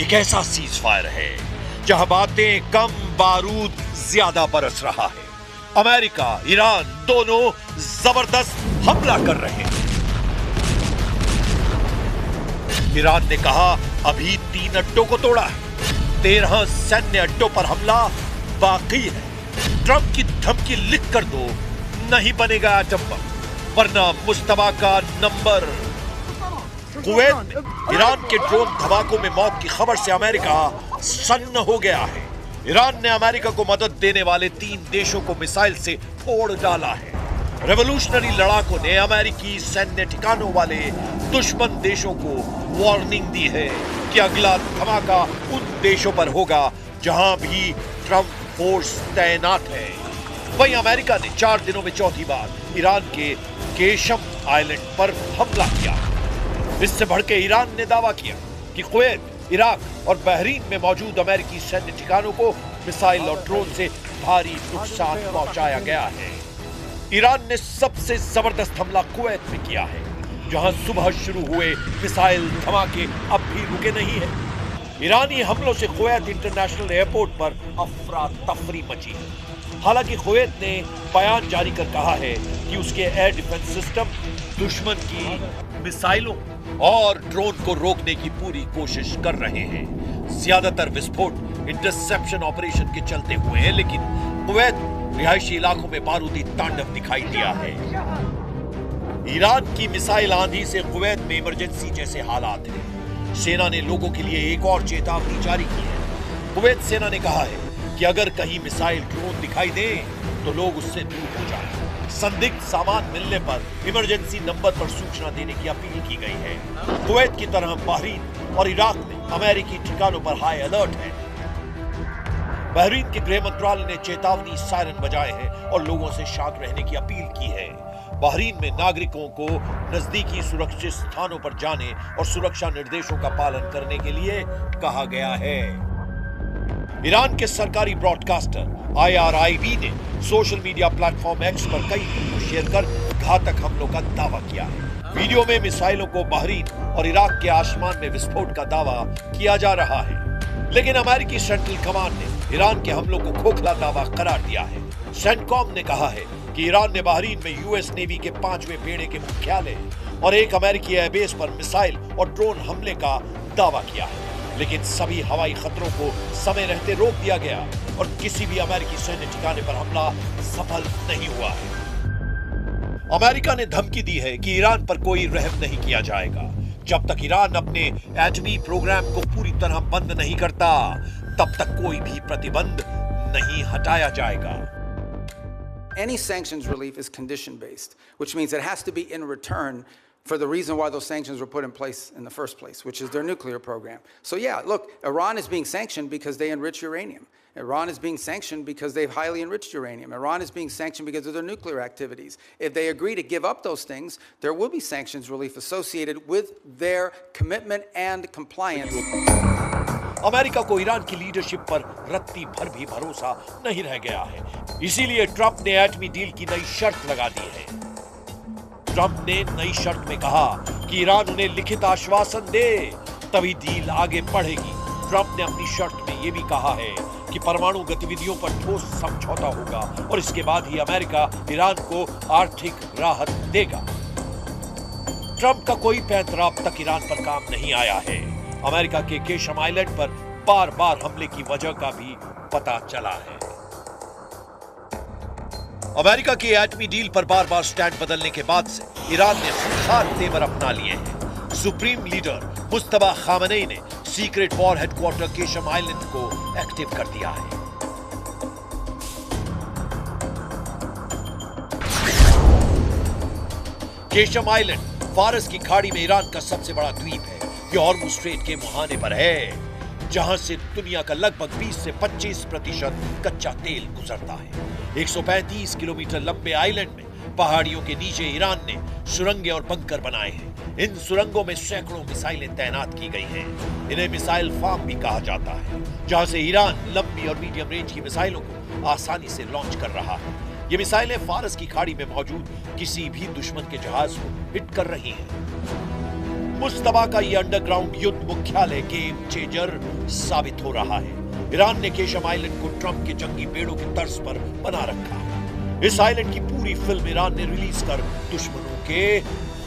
ये कैसा cease fire है जहां बातें कम, बारूद ज्यादा बरस रहा है। अमेरिका, ईरान दोनों जबरदस्त हमला कर रहे हैं। ईरान ने कहा अभी 3 अड्डों को तोड़ा है, 13 सैन्य अड्डों पर हमला बाकी है। ट्रंप की धमकी लिख कर दो, नहीं बनेगा एटम बम, वरना मुश्तबा का नंबर। कुवैत में ईरान के ड्रोन धमाकों में मौत की खबर से अमेरिका सन्न हो गया है। ईरान ने अमेरिका को मदद देने वाले 3 देशों को मिसाइल से फोड़ डाला है। रेवोल्यूशनरी लड़ाकों ने अमेरिकी सैन्य ठिकानों वाले दुश्मन देशों को वार्निंग दी है कि अगला धमाका उन देशों पर होगा जहां भी ट्रंप फोर्स तैनात है। वहीं अमेरिका ने 4 दिनों में चौथी बार ईरान के केशम आइलैंड पर हमला किया। इससे भड़के ईरान ने दावा किया कि कुवैत, इराक और बहरीन में मौजूद अमेरिकी सैन्य ठिकानों को मिसाइल और ड्रोन से भारी नुकसान पहुंचाया गया है। ईरान ने सबसे जबरदस्त हमला कुवैत में किया है, जहां सुबह शुरू हुए मिसाइल धमाके अब भी रुके नहीं है। ईरानी हमलों से कुवैत इंटरनेशनल एयरपोर्ट पर अफरा तफरी मची है। हालांकि कुवैत ने बयान जारी कर कहा है कि उसके एयर डिफेंस सिस्टम दुश्मन की मिसाइलों और ड्रोन को रोकने की पूरी कोशिश कर रहे हैं। ज्यादातर विस्फोट इंटरसेप्शन ऑपरेशन के चलते हुए हैं, लेकिन कुवैत रिहायशी इलाकों में बारूदी तांडव दिखाई दिया है। ईरान की मिसाइल आंधी से कुवैत में इमरजेंसी जैसे हालात हैं। सेना ने लोगों के लिए एक और चेतावनी जारी की है। कुवैत सेना ने कहा है कि अगर कहीं मिसाइल ड्रोन दिखाई दे तो लोग उससे दूर हो जाएं। संदिग्ध सामान मिलने पर इमरजेंसी नंबर पर सूचना देने की अपील की गई है। कुवैत की तरह बहरीन और इराक में अमेरिकी ठिकानों पर हाई अलर्ट है। बहरीन के गृह मंत्रालय ने चेतावनी सायरन बजाए हैं और लोगों से शांत रहने की अपील की है। बहरीन में नागरिकों को नजदीकी सुरक्षित स्थानों पर जाने और सुरक्षा निर्देशों का पालन करने के लिए कहा गया है। ईरान के सरकारी ब्रॉडकास्टर IRIB ने सोशल मीडिया प्लेटफॉर्म X पर कई वीडियो शेयर कर घातक हमलों का दावा किया है। वीडियो में मिसाइलों को बहरीन और इराक के आसमान में विस्फोट का दावा किया जा रहा है, लेकिन अमेरिकी सेंट्रल कमांड ने ईरान के हमलों को खोखला दावा करार दिया है। सेंटकॉम ने कहा है कि ईरान ने बहरीन में US नेवी के 5वें बेड़े के मुख्यालय और एक अमेरिकी एयरबेस पर मिसाइल और ड्रोन हमले का दावा किया है, लेकिन सभी हवाई खतरों को समय रहते रोक दिया गया और किसी भी अमेरिकी सैन्य ठिकाने पर हमला सफल नहीं हुआ है। अमेरिका ने धमकी दी है कि ईरान पर कोई रहम नहीं किया जाएगा। जब तक ईरान अपने एटमी प्रोग्राम को पूरी तरह बंद नहीं करता, तब तक कोई भी प्रतिबंध नहीं हटाया जाएगा। Any sanctions relief is condition based, which means it has to be in return for the reason why those sanctions were put in place in the first place, which is their nuclear program. So yeah, look, Iran is being sanctioned because they enrich uranium. Iran is being sanctioned because they've highly enriched uranium. Iran is being sanctioned because of their nuclear activities. If they agree to give up those things, there will be sanctions relief associated with their commitment and compliance. America को Iran की leadership पर रत्ती भर भी भरोसा नहीं रह गया है। इसीलिए ट्रंप ने एटमी डील की नई शर्त लगा दी है। ट्रंप ने नई शर्त में कहा कि ईरान उन्हें लिखित आश्वासन दे, तभी डील आगे बढ़ेगी। ट्रंप ने अपनी शर्त में यह भी कहा है कि परमाणु गतिविधियों पर ठोस समझौता होगा और इसके बाद ही अमेरिका ईरान को आर्थिक राहत देगा। ट्रंप का कोई पैंतरा अब तक ईरान पर काम नहीं आया है। अमेरिका के केशम आइलैंड पर बार-बार हमले की वजह का भी पता चला है। अमेरिका की एटमी डील पर बार-बार स्टैंड बदलने के बाद से ईरान ने खूंखार तेवर अपना लिए हैं। सुप्रीम लीडर मुस्तबा खामनेई ने secret war headquarter Qeshm island को एक्टिव कर दिया है। केशम आइलैंड फारस की खाड़ी में ईरान का सबसे बड़ा द्वीप है। यह हॉर्मुज़ स्ट्रेट के मुहाने पर है, जहां से दुनिया का लगभग 20 से 25% कच्चा तेल गुजरता है। 135 किलोमीटर लंबे आइलैंड में पहाड़ियों के नीचे ईरान ने सुरंगें और बंकर बनाए हैं। इन सुरंगों में सैकड़ों मिसाइलें तैनात की गई हैं। इन्हें मिसाइल फार्म भी कहा जाता है, जहां से ईरान लंबी और मीडियम रेंज की मिसाइलों को आसानी से लॉन्च कर रहा है। ये मिसाइलें फारस की खाड़ी में मौजूद किसी भी दुश्मन के जहाज को हिट कर रही हैं। मुस्तफा का ये अंडरग्राउंड युद्ध मुख्यालय गेम चेंजर साबित हो रहा है। ईरान ने केशम आइलैंड को ट्रंप के जंगी बेड़ों की तर्ज पर बना रखा है। इस आइलैंड की पूरी फिल्म ईरान ने रिलीज कर दुश्मनों के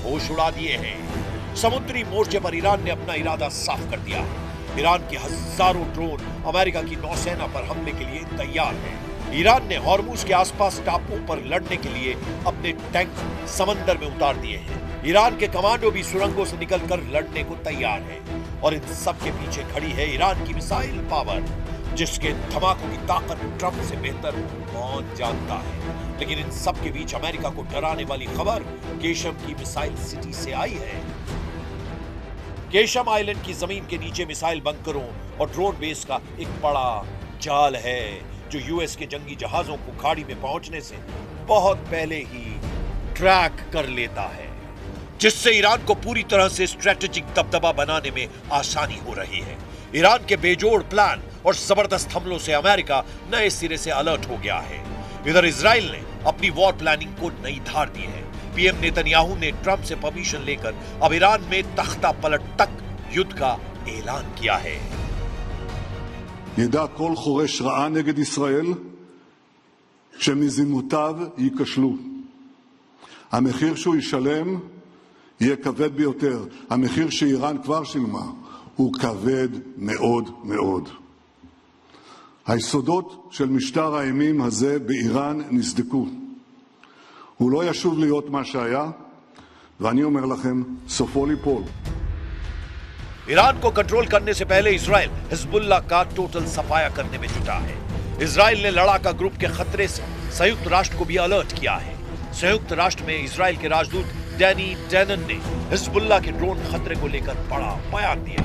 होश उड़ा दिए हैं। समुद्री मोर्चे पर ईरान ने अपना इरादा साफ कर दिया है। ईरान के हजारों ड्रोन अमेरिका की नौसेना पर हमले के लिए तैयार हैं। ईरान ने हॉर्मुज के आसपास टापुओं पर लड़ने के लिए अपने टैंक समंदर में उतार दिए हैं। ईरान के कमांडो भी सुरंगों से निकलकर लड़ने को तैयार हैं। और इन सब के पीछे खड़ी है ईरान की मिसाइल पावर, जिसके धमाकों की ताकत ट्रंप से बेहतर कौन जानता है। लेकिन इन सब के बीच अमेरिका को डराने वाली खबर केशम की मिसाइल सिटी से आई है। केशम आइलैंड की जमीन के नीचे मिसाइल बंकरों और ड्रोन बेस का एक बड़ा जाल है, जो यूएस के जंगी जहाजों को खाड़ी में पहुंचने से बहुत पहले ही ट्रैक कर लेता है, जिससे ईरान को पूरी तरह से स्ट्रेटेजिक दबदबा बनाने में आसानी हो रही है। ईरान के बेजोड़ प्लान और जबरदस्त हमलों से अमेरिका नए सिरे से अलर्ट हो गया है। इधर इजराइल ने अपनी वॉर प्लानिंग को नई धार दी है। पीएम नेतन्याहू ने ट्रंप से परमिशन लेकर अब ईरान में तख्ता पलट तक युद्ध का ऐलान किया है। ידע כל חורש רעה נגד ישראל שמזימותיו ייכשלו. המחיר שהוא ישלם יהיה כבד ביותר. המחיר שאיראן כבר שילמה הוא כבד מאוד מאוד. היסודות של משטר האימים הזה באיראן נסדקו. הוא לא ישוב להיות מה שהיה, ואני אומר לכם, סופו ליפול. ईरान को कंट्रोल करने से पहले इजराइल हिजबुल्लाह का टोटल सफाया करने में जुटा है। इजराइल ने लड़ाका ग्रुप के खतरे से संयुक्त राष्ट्र को भी अलर्ट किया है। संयुक्त राष्ट्र में इजराइल के राजदूत डैनी डैनन ने हिजबुल्लाह के ड्रोन खतरे को लेकर बड़ा बयान दिया।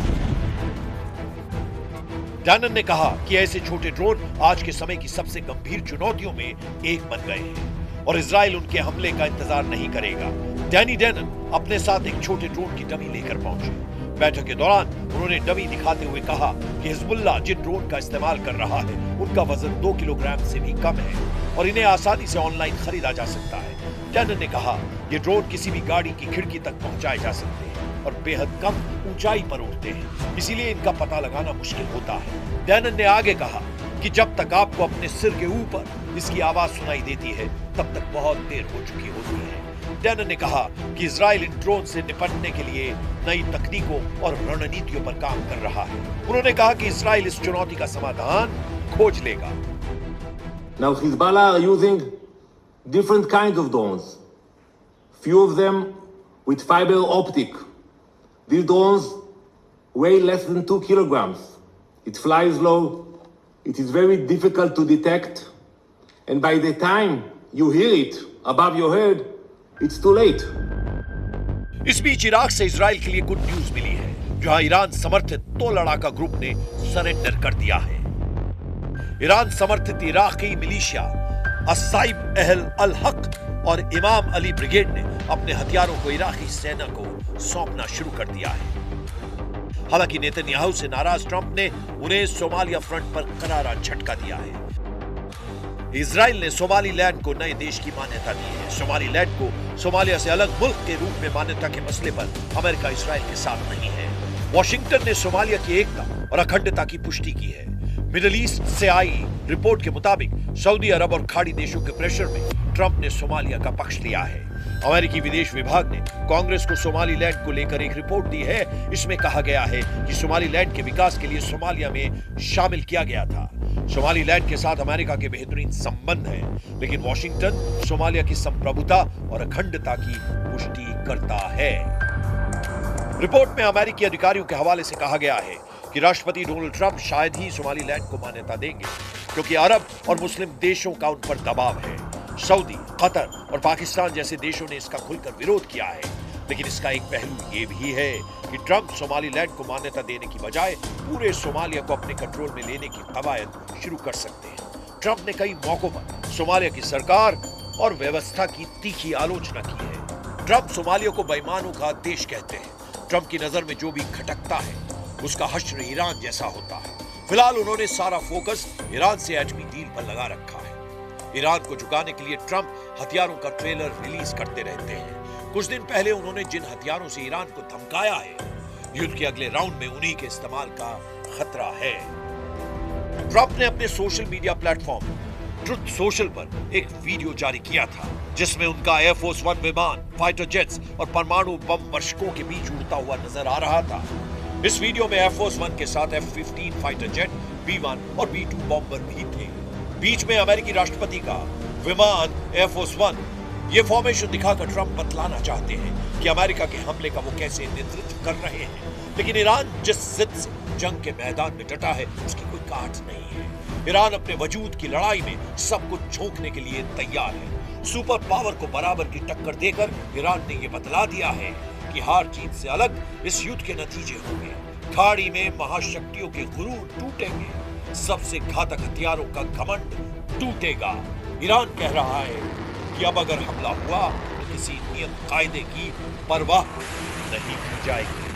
डैनन ने कहा कि ऐसे छोटे ड्रोन आज के समय की सबसे गंभीर चुनौतियों में एक बन गए हैं और इजराइल उनके हमले का इंतजार नहीं करेगा। डैनी डैनन अपने साथ एक छोटे ड्रोन की डमी लेकर पहुंचे। बैठक के दौरान उन्होंने डमी दिखाते हुए कहा कि हिजबुल्लाह जिन ड्रोन का इस्तेमाल कर रहा है उनका वजन 2 किलोग्राम से भी कम है और इन्हें आसानी से ऑनलाइन खरीदा जा सकता है। डैनन ने कहा ये ड्रोन किसी भी गाड़ी की खिड़की तक पहुंचाए जा सकते हैं और बेहद कम ऊंचाई पर उड़ते हैं, इसीलिए इनका पता लगाना मुश्किल होता है। डैनन ने आगे कहा कि जब तक आपको अपने सिर के ऊपर इसकी आवाज सुनाई देती है तब तक बहुत देर हो चुकी होती है। डैनन ने कहा कि इजराइल इन ड्रोन से निपटने के लिए नई तकनीकों और रणनीतियों पर काम कर रहा है। उन्होंने कहा कि इजराइल इस चुनौती का समाधान खोज लेगा। Now Hezbollah are using different kinds of drones. Few of them with fiber optic. These drones weigh less than 2 kilograms. It flies low. It is very difficult to detect. And by the time you hear it above your head, it's too late. इस बीच Iraq से Israel के लिए good news मिली है, जहां Iran समर्थित 2 लड़ाका group ने surrender कर दिया है। ईरान समर्थित इराकी मिलिशिया अस्साइब अहल अल हक और इमाम अली ब्रिगेड ने अपने हथियारों को इराकी सेना को सौंपना शुरू कर दिया है। हालांकि नेतन्याहू से नाराज ट्रंप ने उन्हें सोमालिया फ्रंट पर करारा झटका दिया है। इजराइल ने सोमालीलैंड को नए देश की मान्यता दी है। सोमालीलैंड को सोमालिया से अलग मुल्क के रूप में मान्यता के मसले पर अमेरिका इजराइल के साथ नहीं है। वॉशिंगटन ने सोमालिया की एकता और अखंडता की पुष्टि की है। मिडिल ईस्ट से आई रिपोर्ट के मुताबिक सऊदी अरब और खाड़ी देशों के प्रेशर में ट्रंप ने सोमालिया का पक्ष लिया है। अमेरिकी विदेश विभाग ने कांग्रेस को सोमालीलैंड को लेकर एक रिपोर्ट दी है। इसमें कहा गया है कि सोमालीलैंड के विकास के लिए सोमालिया में शामिल किया गया था। सोमालीलैंड के साथ अमेरिका के बेहतरीन संबंध हैं, लेकिन वॉशिंगटन सोमालिया की संप्रभुता और अखंडता की पुष्टि करता है। रिपोर्ट में अमेरिकी अधिकारियों के हवाले से कहा गया है कि राष्ट्रपति डोनाल्ड ट्रंप शायद ही सोमालीलैंड को मान्यता देंगे, क्योंकि अरब और मुस्लिम देशों का उन पर दबाव है। सऊदी, कतर और पाकिस्तान जैसे देशों ने इसका खुलकर विरोध किया है। लेकिन इसका एक पहलू ये भी है कि ट्रंप सोमालीलैंड को मान्यता देने की बजाय पूरे सोमालिया को अपने कंट्रोल में लेने की कवायद शुरू कर सकते हैं। ट्रंप ने कई मौकों पर सोमालिया की सरकार और व्यवस्था की तीखी आलोचना की है। ट्रंप सोमालिया को बेईमानों का देश कहते हैं। ट्रंप की नजर में जो भी खटकता है उसका हश्र ईरान जैसा होता है। फिलहाल उन्होंने सारा फोकस ईरान से एटमी डील पर लगा रखा है। ईरान को झुकाने के लिए ट्रंप हथियारों का ट्रेलर रिलीज करते रहते हैं। कुछ दिन पहले उन्होंने जिन हथियारों से ईरान को धमकाया है, युद्ध के अगले राउंड में उन्हीं के इस्तेमाल का खतरा है। ट्रंप ने अपने social media platform truth social पर एक वीडियो जारी किया था, जिसमें उनका एयरफोर्स वन विमान, फाइटर जेट्स और परमाणु बम वर्षकों के बीच उड़ता हुआ नजर आ रहा था। इस वीडियो में एयरफोर्स वन के साथ F-15 फाइटर जेट, B-1 और B-2 बॉम्बर भी थे। बीच में अमेरिकी राष्ट्रपति का विमान एयरफोर्स वन। ये फॉर्मेशन दिखाकर ट्रंप बतलाना चाहते हैं कि अमेरिका के हमले का वो कैसे नेतृत्व कर रहे हैं। लेकिन ईरान जिस जिद से जंग के मैदान में डटा है, उसकी कोई काट नहीं है। ईरान अपने वजूद की लड़ाई में सब कुछ झोंकने के लिए तैयार है। सुपर पावर को बराबर की टक्कर देकर ईरान ने यह बतला दिया है कि हार जीत से अलग इस युद्ध के नतीजे होंगे। खाड़ी में महाशक्तियों के गुरूर टूटेंगे, सबसे घातक हथियारों का घमंड टूटेगा। ईरान कह रहा है कि अब अगर हमला हुआ तो किसी नियम कायदे की परवाह नहीं की जाएगी।